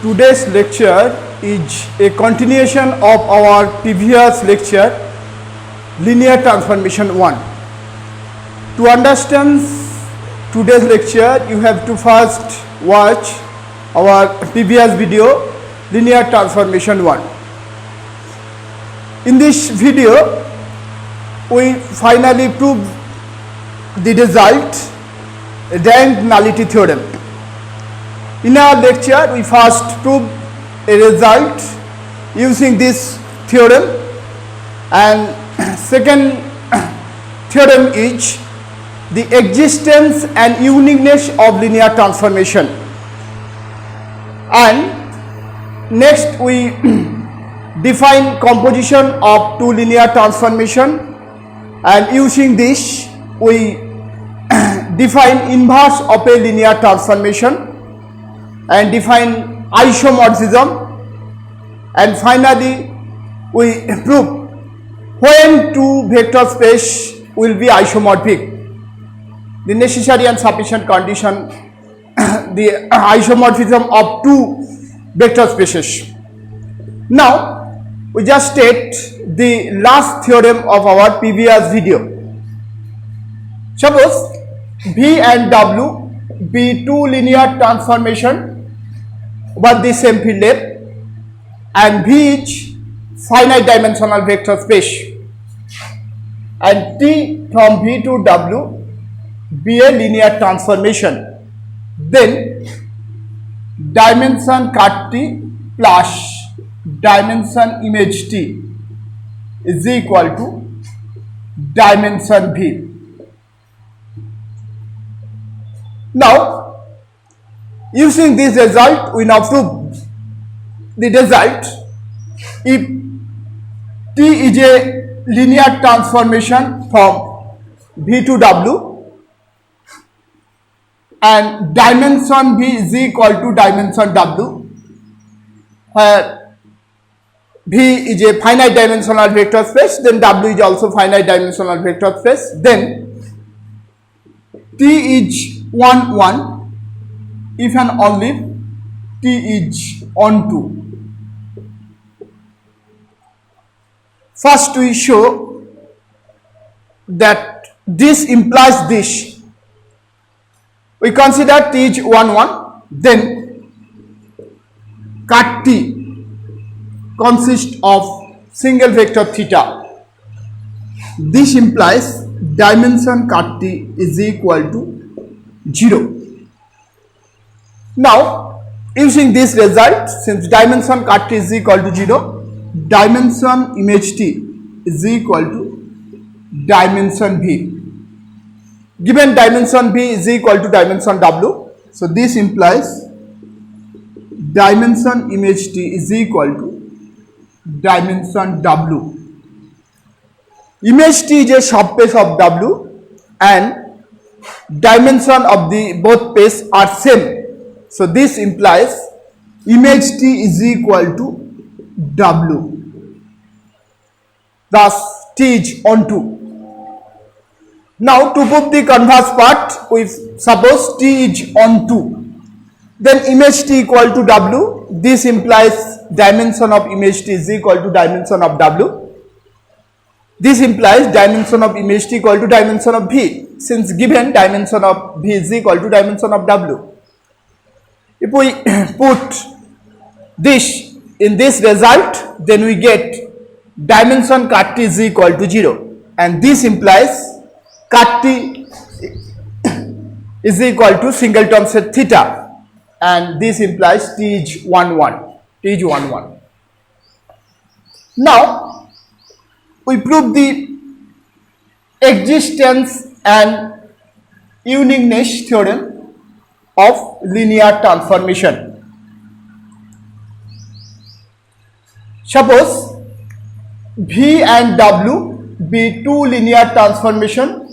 Today's lecture is a continuation of our previous lecture, Linear Transformation 1. To understand today's lecture, you have to first watch our previous video, Linear Transformation 1. In this video, we finally prove the result, rank nullity theorem. In our lecture, we first prove a result using this theorem, and second theorem is the existence and uniqueness of linear transformation. And next we define composition of two linear transformation, and using this we define inverse of a linear transformation and define isomorphism, and finally we prove when two vector space will be isomorphic, the necessary and sufficient condition, the isomorphism of two vector spaces. Now we just state the last theorem of our previous video. Suppose V and W be two linear transformation over the same field F, and V is finite dimensional vector space, and T from V to W be a linear transformation. Then dimension cut T plus dimension image T is equal to dimension V. Now using this result, we now prove the result. If T is a linear transformation from V to W and dimension V is equal to dimension W, where V is a finite dimensional vector space, then W is also finite dimensional vector space, then T is 1 1 if and only T is onto. First we show that this implies this. We consider T is 1 1, then cut T consists of single vector theta. This implies dimension cut T is equal to 0. Now using this result, since dimension cut T is equal to 0, dimension image T is equal to dimension V. Given dimension V is equal to dimension W, so this implies dimension image T is equal to dimension W. Image T is a subspace of W and dimension of the both space are same. So this implies image T is equal to W. Thus T is onto. Now to prove the converse part, we suppose T is onto, then image T equal to W. This implies dimension of image T is equal to dimension of W. This implies dimension of image T equal to dimension of V, since given dimension of V is equal to dimension of W. If we put this in this result, then we get dimension cut T is equal to 0, and this implies cut T is equal to singleton set theta, and this implies T is 1 1. T is 1 1. Now we prove the existence and uniqueness theorem of linear transformation. Suppose V and W be two linear transformation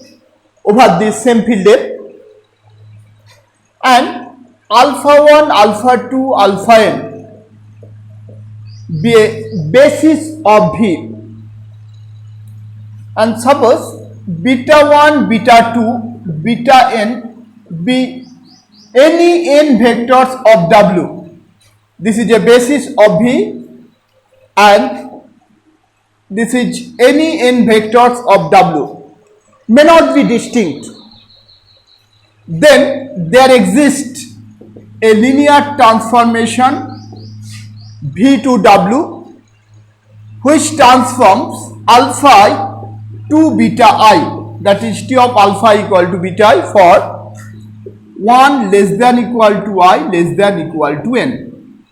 over the same field F, and alpha 1, alpha 2, alpha n be a basis of V, and suppose beta 1, beta 2, beta n be any n vectors of W, this is a basis of V, and this is any n vectors of W may not be distinct, then there exists a linear transformation V to W which transforms alpha I to beta I, that is T of alpha equal to beta I for 1 less than equal to I less than equal to n,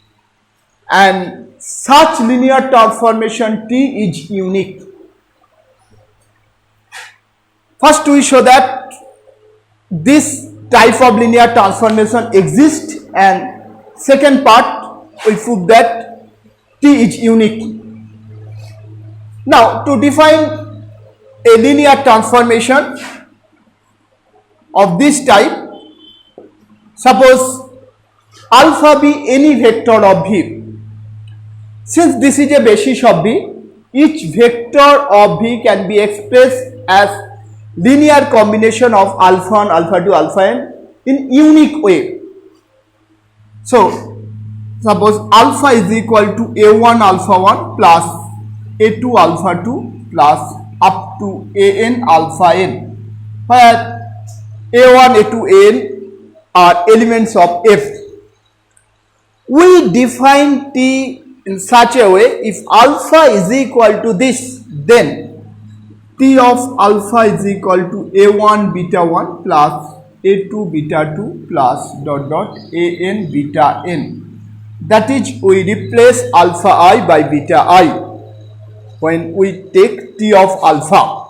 and such linear transformation T is unique. First we show that this type of linear transformation exists, and second part we prove that T is unique. Now to define a linear transformation of this type, suppose alpha be any vector of V. Since this is a basis of V, each vector of V can be expressed as linear combination of alpha 1, alpha 2, alpha n in unique way. So suppose alpha is equal to a1 alpha 1 plus a2 alpha 2 plus up to an alpha n, where a1, a2, an are elements of F. We define T in such a way, if alpha is equal to this, then T of alpha is equal to a1 beta 1 plus a2 beta 2 plus dot dot an beta n. That is, we replace alpha I by beta I when we take T of alpha.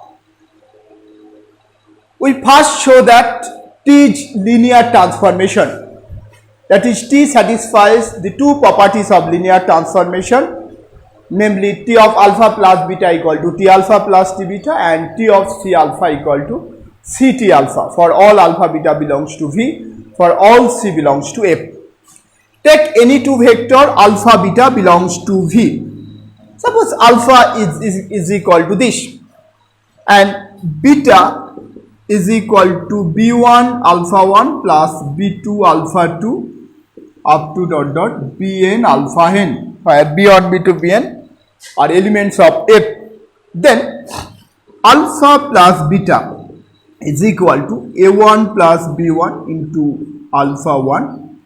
We first show that T is linear transformation, that is T satisfies the two properties of linear transformation, namely T of alpha plus beta equal to T alpha plus T beta and T of C alpha equal to C T alpha for all alpha beta belongs to V, for all C belongs to F. Take any two vector alpha beta belongs to V. Suppose alpha is equal to this and beta is equal to b1 alpha 1 plus b2 alpha 2 up to dot dot bn alpha n, where b1 b2 bn are elements of F. Then alpha plus beta is equal to a1 plus b1 into alpha 1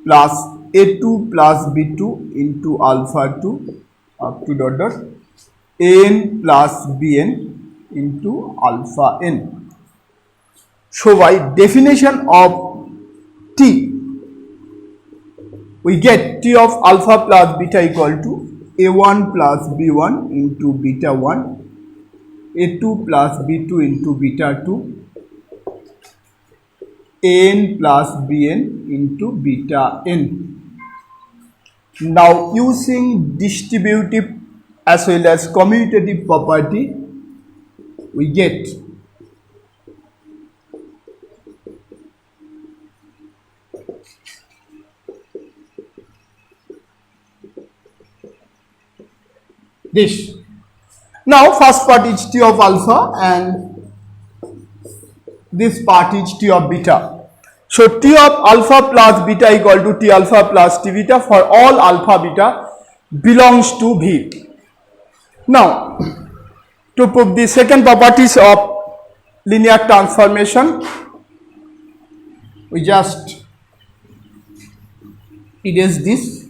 plus a2 plus b2 into alpha 2 up to dot dot an plus bn into alpha n. So by definition of T, we get T of alpha plus beta equal to a1 plus b1 into beta 1, a2 plus b2 into beta 2, an plus bn into beta n. Now using distributive as well as commutative property, we get this. Now first part is T of alpha and this part is T of beta. So T of alpha plus beta equal to T alpha plus T beta for all alpha beta belongs to V. Now to prove the second properties of linear transformation, we just erase this.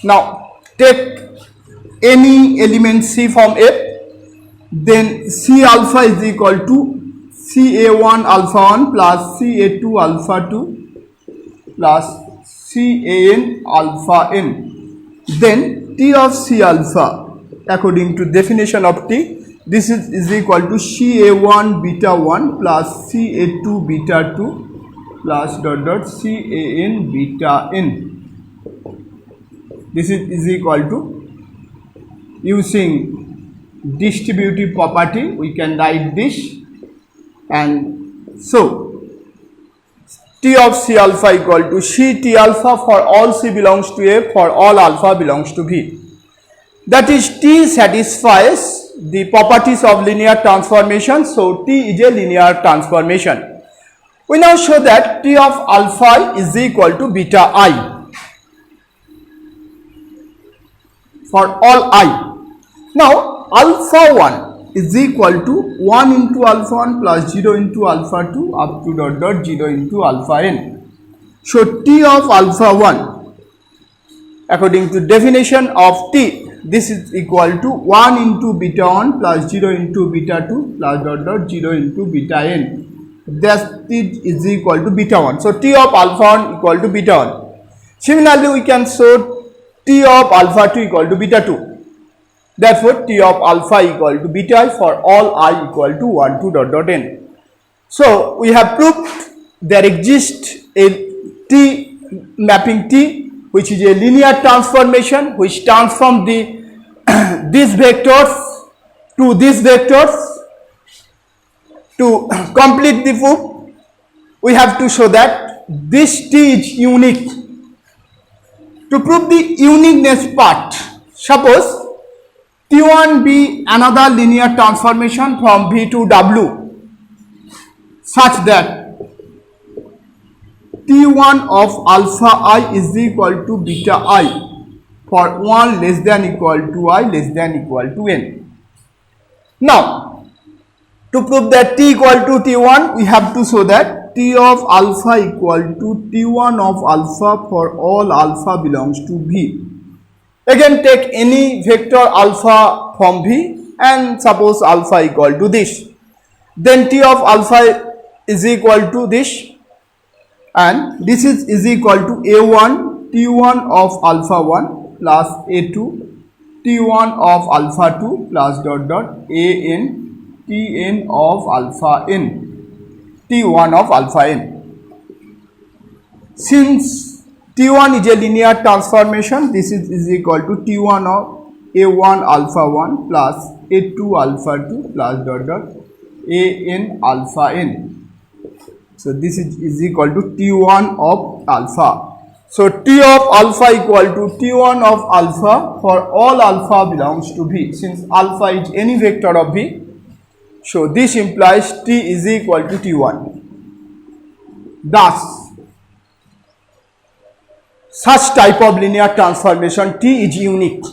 Now take any element C from F, then C alpha is equal to CA1 alpha 1 plus CA2 alpha 2 plus CAN alpha n. Then T of C alpha according to definition of T, this is equal to CA1 beta 1 plus CA2 beta 2 plus dot dot CAN beta n. This is equal to, using distributive property we can write this, and so T of C alpha equal to C T alpha for all C belongs to F, for all alpha belongs to V. That is, T satisfies the properties of linear transformation, so T is a linear transformation. We now show that T of alpha is equal to beta I. for all I. Now alpha 1 is equal to 1 into alpha 1 plus 0 into alpha 2 up to dot dot 0 into alpha n. So T of alpha 1 according to definition of T, this is equal to 1 into beta 1 plus 0 into beta 2 plus dot dot 0 into beta n. That T is equal to beta 1. So T of alpha 1 equal to beta 1. Similarly, we can show T of alpha 2 equal to beta 2. Therefore, T of alpha equal to beta I for all I equal to 1 to dot dot n. So we have proved there exists a T mapping T, which is a linear transformation which transform the these vectors to these vectors. To complete the proof, we have to show that this T is unique. To prove the uniqueness part, suppose T1 be another linear transformation from V to W such that T1 of alpha I is equal to beta I for 1 less than equal to I less than equal to n. Now, to prove that T equal to T1, we have to show that T of alpha equal to T1 of alpha for all alpha belongs to V. Again, take any vector alpha from V and suppose alpha equal to this. Then T of alpha is equal to this, and this is equal to A1 T1 of alpha 1 plus A2 T1 of alpha 2 plus dot dot AN Tn of alpha n, T1 of alpha n. Since T1 is a linear transformation, this is equal to T1 of A1 alpha 1 plus A2 alpha 2 plus dot dot AN alpha n. So this is equal to T1 of alpha. So T of alpha equal to T1 of alpha for all alpha belongs to V. Since alpha is any vector of V, so this implies T is equal to T1. Thus, such type of linear transformation T is unique.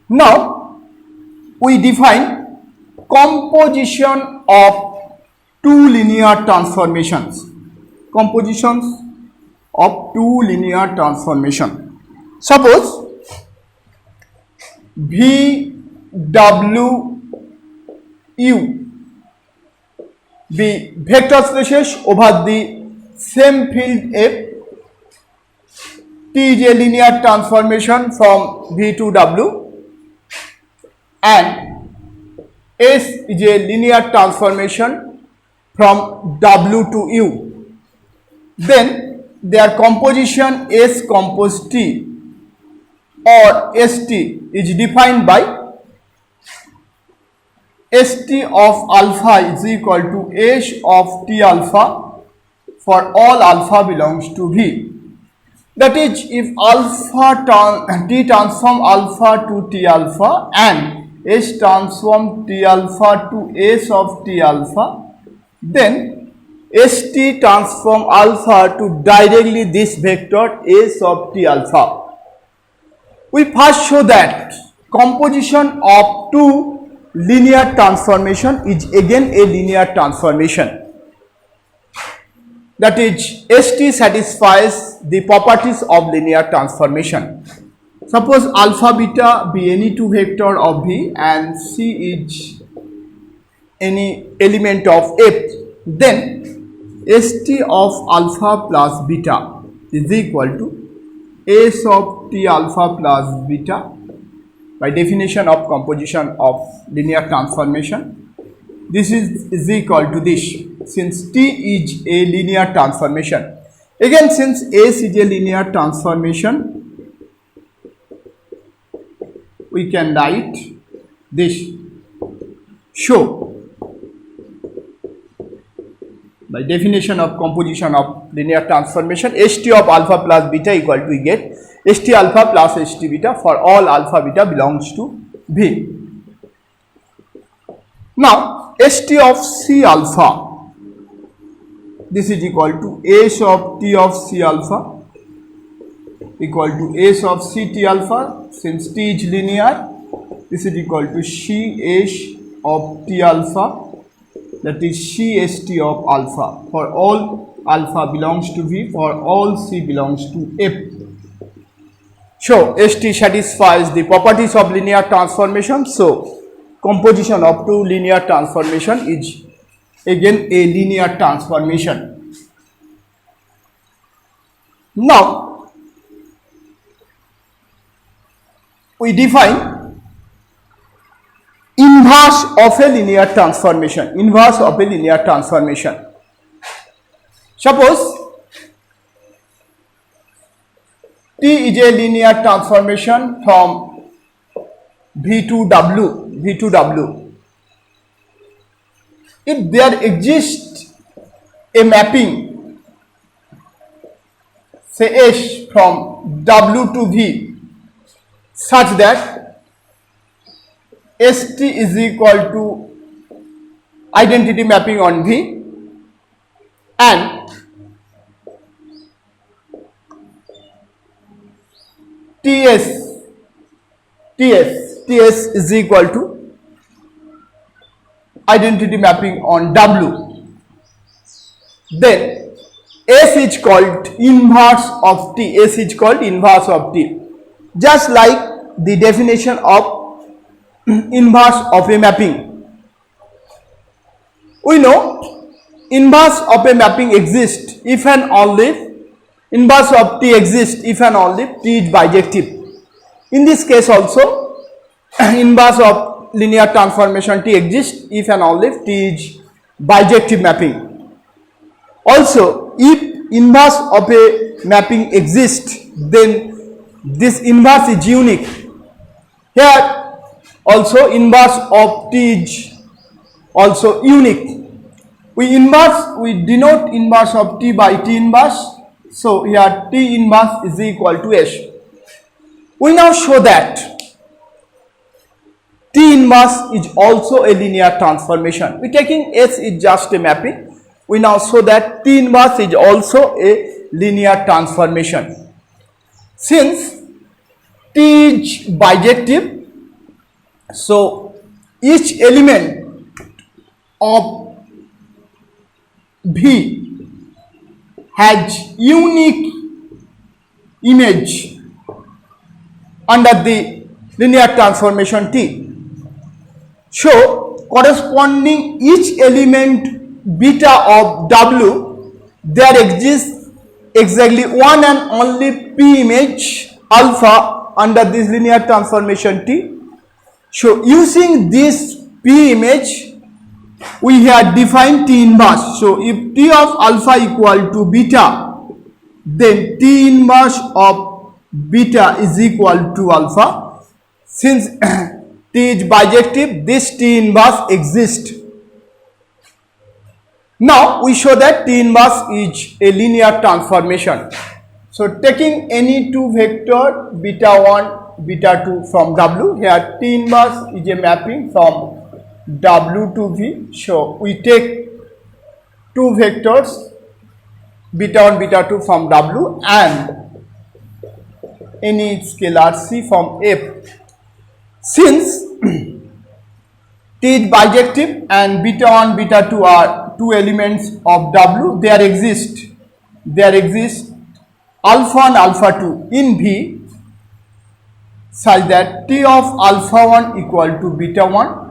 Now, we define composition of two linear transformations. Compositions of two linear transformation. Suppose V W U be vector spaces over the same field F. T is a linear transformation from V to W and S is a linear transformation from W to U. Then their composition S compose T or ST is defined by St of alpha is equal to S of T alpha for all alpha belongs to V. That is, if T transform alpha to T alpha and S transform T alpha to S of T alpha, then St transform alpha to directly this vector S of T alpha. We first show that composition of two linear transformation is again a linear transformation. That is, St satisfies the properties of linear transformation. Suppose alpha beta be any two vector of V and C is any element of F, then St of alpha plus beta is equal to S of T alpha plus beta by definition of composition of linear transformation. This is equal to this, since T is a linear transformation. Again, since S is a linear transformation, we can write this. Show by definition of composition of linear transformation, St of alpha plus beta equal to, we get St alpha plus St beta for all alpha beta belongs to V. Now, St of C alpha, this is equal to S of T of C alpha equal to S of C T alpha. Since T is linear, this is equal to C S of T alpha, that is C S T of alpha. For all alpha belongs to V, for all C belongs to F. So ST satisfies the properties of linear transformation. So composition of two linear transformation is again a linear transformation. Now we define inverse of a linear transformation. Inverse of a linear transformation. Suppose T is a linear transformation from V to W. If there exists a mapping, say S from W to V, such that ST is equal to identity mapping on V, and TS is equal to identity mapping on W, then S is called inverse of T. S is called inverse of T. Just like the definition of inverse of a mapping. We know inverse of a mapping exists if and only inverse of T exists if and only T is bijective. In this case also inverse of linear transformation T exists if and only T is bijective mapping. Also, if inverse of a mapping exists, then this inverse is unique. Here also inverse of T is also unique. We denote inverse of T by T inverse. So here T inverse is equal to S. We now show that T inverse is also a linear transformation. We taking S is just a mapping. We now show that T inverse is also a linear transformation. Since T is bijective, so each element of V has unique image under the linear transformation T. So corresponding each element beta of W, there exists exactly one and only P image alpha under this linear transformation T. So using this P image, we have defined T inverse. So if T of alpha equal to beta, then T inverse of beta is equal to alpha. Since T is bijective, this T inverse exists. Now we show that T inverse is a linear transformation. So taking any two vector beta 1, beta 2 from W, here T inverse is a mapping from W to V. So we take two vectors beta 1, beta 2 from W and any scalar C from F. Since T is bijective and beta 1, beta 2 are two elements of W, there exist alpha and alpha 2 in V such that T of alpha 1 equal to beta 1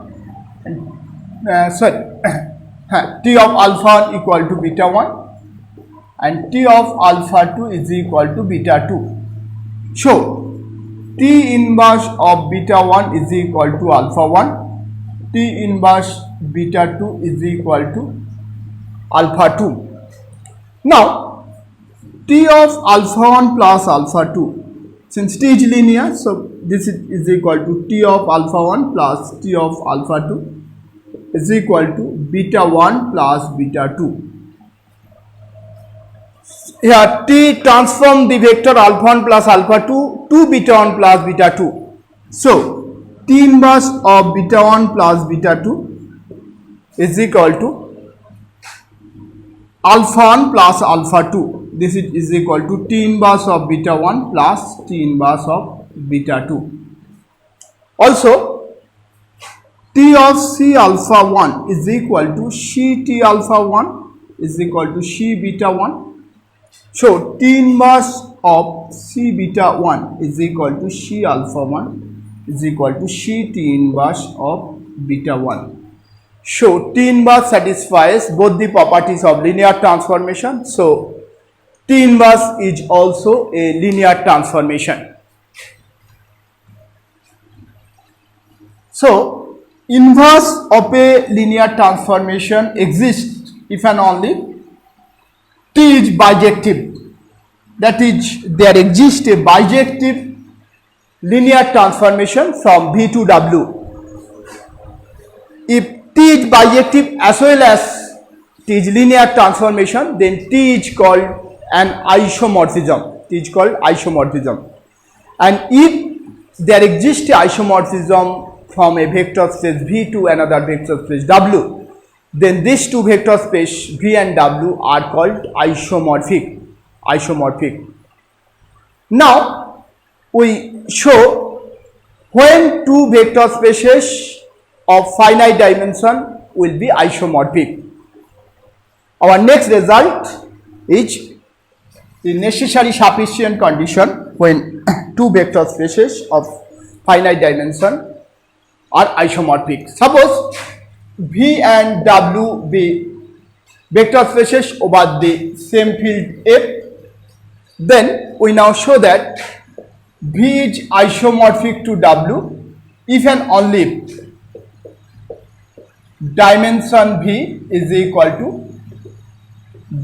T of alpha 1 equal to beta 1 and T of alpha 2 is equal to beta 2. So T inverse of beta 1 is equal to alpha 1, T inverse beta 2 is equal to alpha 2. Now T of alpha 1 plus alpha 2, since T is linear, so this is equal to T of alpha 1 plus T of alpha 2 is equal to beta 1 plus beta 2. Here T transform the vector alpha 1 plus alpha 2 to beta 1 plus beta 2. So T inverse of beta 1 plus beta 2 is equal to alpha 1 plus alpha 2. this is equal to T inverse of beta 1 plus T inverse of beta 2. Also, T of C alpha 1 is equal to C T alpha 1 is equal to C beta 1. So, T inverse of C beta 1 is equal to C alpha 1 is equal to C T inverse of beta 1. So, T inverse satisfies both the properties of linear transformation. So, T inverse is also a linear transformation. So, inverse of a linear transformation exists if and only T is bijective. That is, there exists a bijective linear transformation from V to W. If T is bijective as well as T is linear transformation, then T is called an isomorphism. T is called isomorphism. And if there exists a isomorphism from a vector space V to another vector space W, then these two vector space V and W are called isomorphic. Now, we show when two vector spaces of finite dimension will be isomorphic. Our next result is the necessary sufficient condition when two vector spaces of finite dimension are isomorphic. Suppose V and W be vector spaces over the same field F, then we now show that V is isomorphic to W if and only dimension V is equal to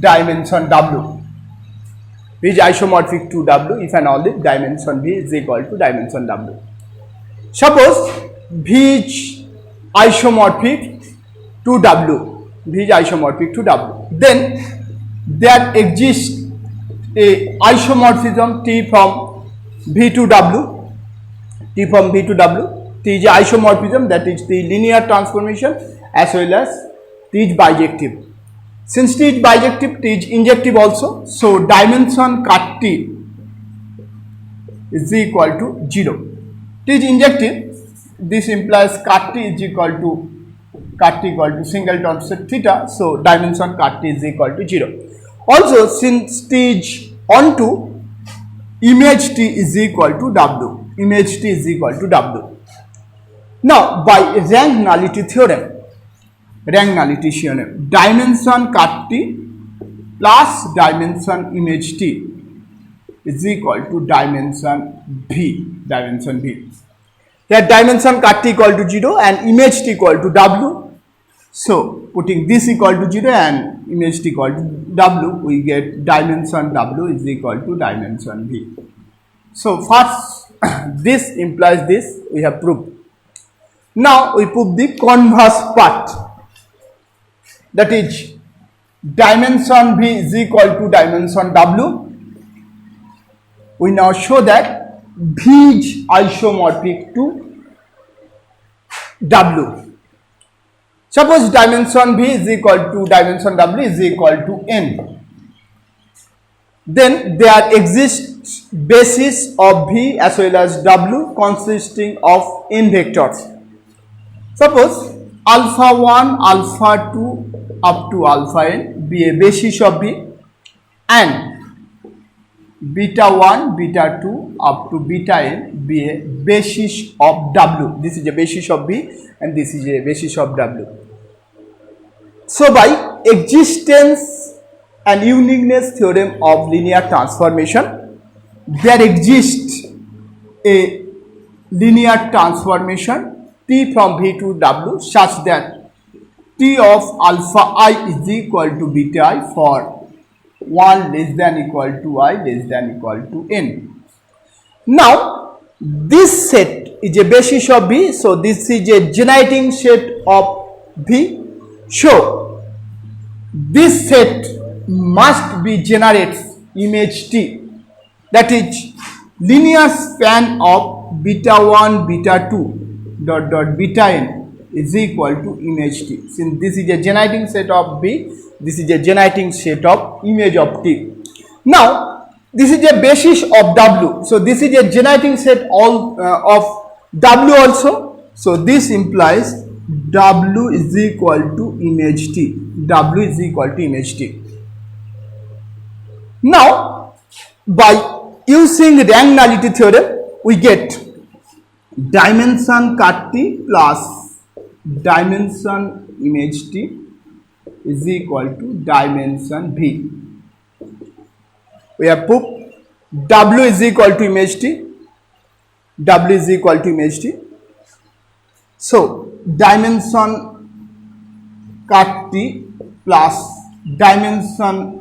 dimension W. V is isomorphic to W if and only dimension V is equal to dimension W. Suppose V is isomorphic to W. V is isomorphic to W. Then there exists a isomorphism T from V to W. T from V to W. T is isomorphism, that is the linear transformation, as well as T is bijective. Since T is bijective, T is injective also. So, dimension cut T is equal to 0. T is injective. This implies cut T is equal to singleton set theta. So, dimension cut T is equal to 0. Also, since T is onto, image T is equal to W. Image T is equal to W. Now, by rank nullity theorem, dimension cut T plus dimension image T is equal to dimension V. Here dimension cut T equal to 0 and image T equal to W. So, putting this equal to 0 and image T equal to W, we get dimension W is equal to dimension V. So, first this implies this, we have proved. Now, we prove the converse part, that is dimension V is equal to dimension W. We now show that V is isomorphic to W. Suppose dimension V is equal to dimension W is equal to N. Then there exists basis of V as well as W consisting of N vectors. Suppose alpha 1, alpha 2 up to alpha N be a basis of V, and beta 1, beta 2 up to beta N be a basis of W. This is a basis of V and this is a basis of W. So, by existence and uniqueness theorem of linear transformation, there exists a linear transformation T from V to W such that T of alpha I is equal to beta I for 1 less than equal to I less than equal to N. Now, this set is a basis of V, so this is a generating set of V. So, this set must be generates image T, that is linear span of beta 1, beta 2 dot dot beta N is equal to image T. Since this is a generating set of V, this is a generating set of image of T. Now, this is a basis of W. So, this is a generating set all of W also. So, this implies W is equal to image T. W is equal to image T. Now, by using rank nullity theorem, we get dimension cut T plus dimension image T is equal to dimension V. We have proved W is equal to image T. W is equal to image T. So, dimension cut T plus dimension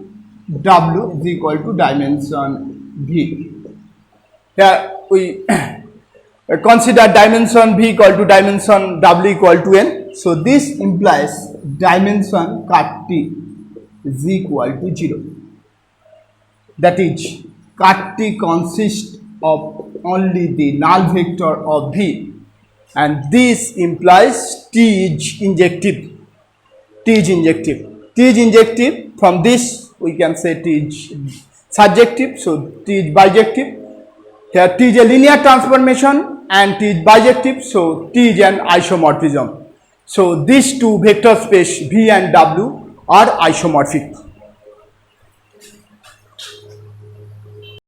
W is equal to dimension V. Here we consider dimension V equal to dimension W equal to N. So, this implies dimension cut T is equal to 0. That is, cut T consists of only the null vector of V, and this implies T is injective. T is injective. T is injective. From this we can say T is surjective. So, T is bijective. Here T is a linear transformation and T is bijective. So, T is an isomorphism. So, these two vector space V and W are isomorphic.